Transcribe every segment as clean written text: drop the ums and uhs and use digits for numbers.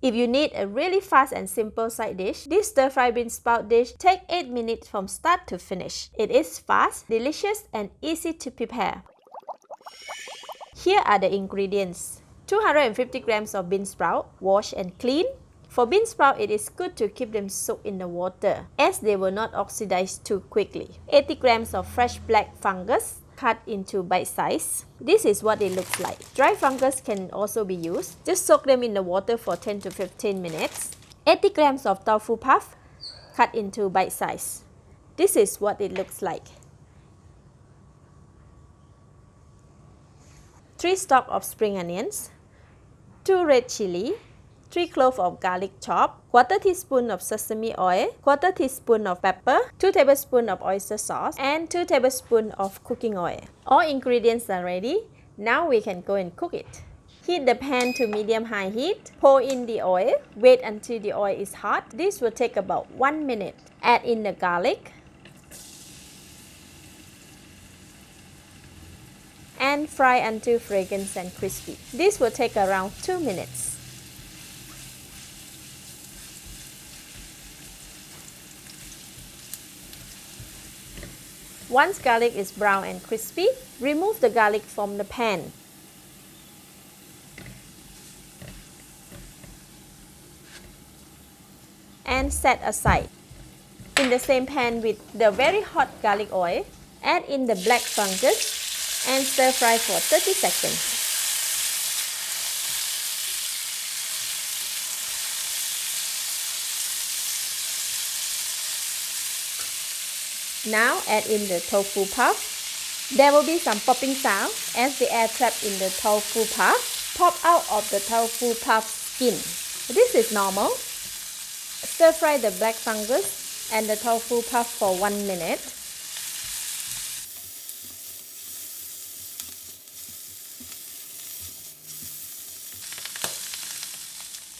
If you need a really fast and simple side dish, this stir-fry bean sprout dish takes 8 minutes from start to finish. It is fast, delicious, and easy to prepare. Here are the ingredients. 250 grams of bean sprout, wash and clean. For bean sprout, it is good to keep them soaked in the water, as they will not oxidize too quickly. 80 grams of fresh black fungus, cut into bite size. This is what it looks like. Dry fungus can also be used. Just soak them in the water for 10 to 15 minutes. 80 grams of tofu puff, cut into bite size. This is what it looks like. 3 stalks of spring onions, 2 red chili, 3 cloves of garlic chopped, 1/4 teaspoon of sesame oil, 1/4 teaspoon of pepper, 2 tablespoons of oyster sauce, and 2 tablespoons of cooking oil. All ingredients are ready. Now we can go and cook it. Heat the pan to medium-high heat. Pour in the oil. Wait until the oil is hot. This will take about 1 minute. Add in the garlic and fry until fragrant and crispy. This will take around 2 minutes. Once garlic is brown and crispy, remove the garlic from the pan. And set aside. In the same pan with the very hot garlic oil, add in the black fungus and stir fry for 30 seconds. Now add in the tofu puff. There will be some popping sound as the air trapped in the tofu puff pop out of the tofu puff skin. This is normal. Stir fry the black fungus and the tofu puff for 1 minute.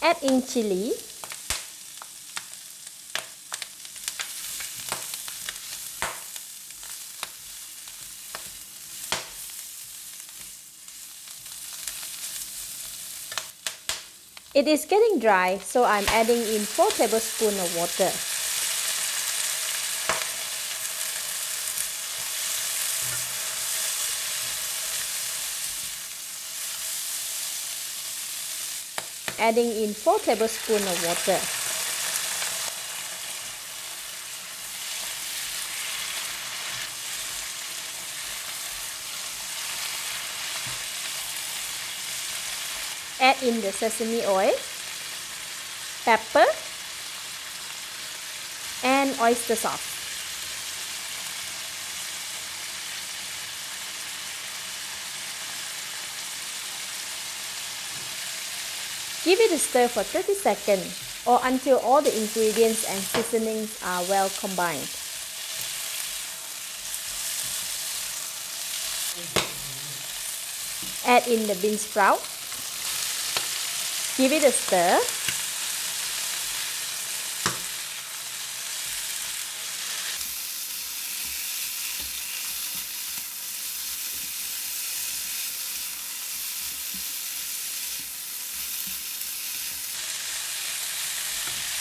Add in chili. It is getting dry, so I'm adding in 4 tablespoons of water. Adding in 4 tablespoons of water. Add in the sesame oil, pepper, and oyster sauce. Give it a stir for 30 seconds or until all the ingredients and seasonings are well combined. Add in the bean sprout. Give it a stir.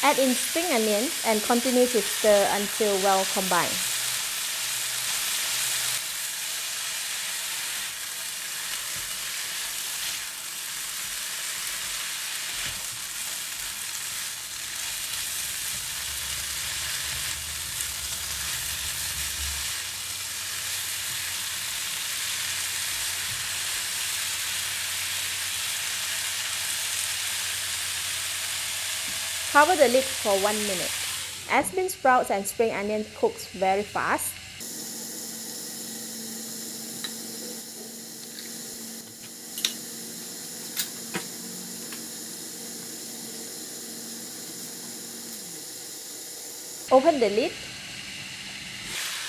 Add in spring onions and continue to stir until well combined. Cover the lid for 1 minute. As bean sprouts and spring onion cooks very fast, open the lid.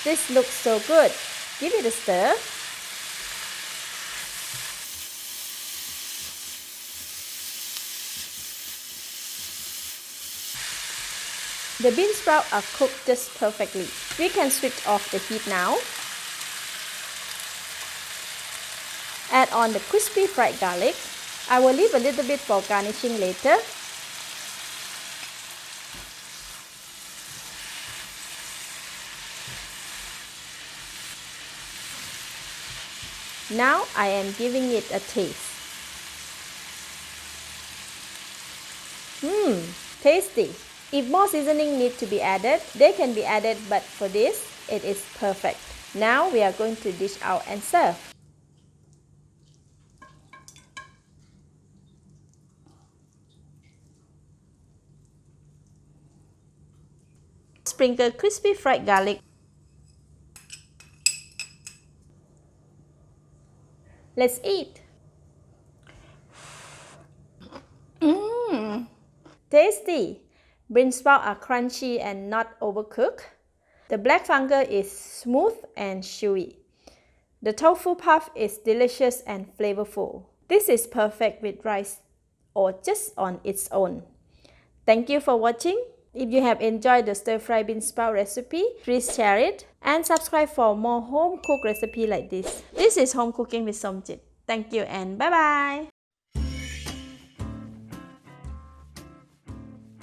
This looks so good. Give it a stir. The bean sprouts are cooked just perfectly. We can switch off the heat now. Add on the crispy fried garlic. I will leave a little bit for garnishing later. Now I am giving it a taste. Tasty. If more seasoning need to be added, they can be added, but for this, it is perfect. Now we are going to dish out and serve. Sprinkle crispy fried garlic. Let's eat. Tasty! Bean sprouts are crunchy and not overcooked. The black fungus is smooth and chewy. The tofu puff is delicious and flavorful. This is perfect with rice or just on its own. Thank you for watching. If you have enjoyed the stir-fry bean sprout recipe, please share it and subscribe for more home-cooked recipe like this. This is Home Cooking with Somjit. Thank you and bye-bye!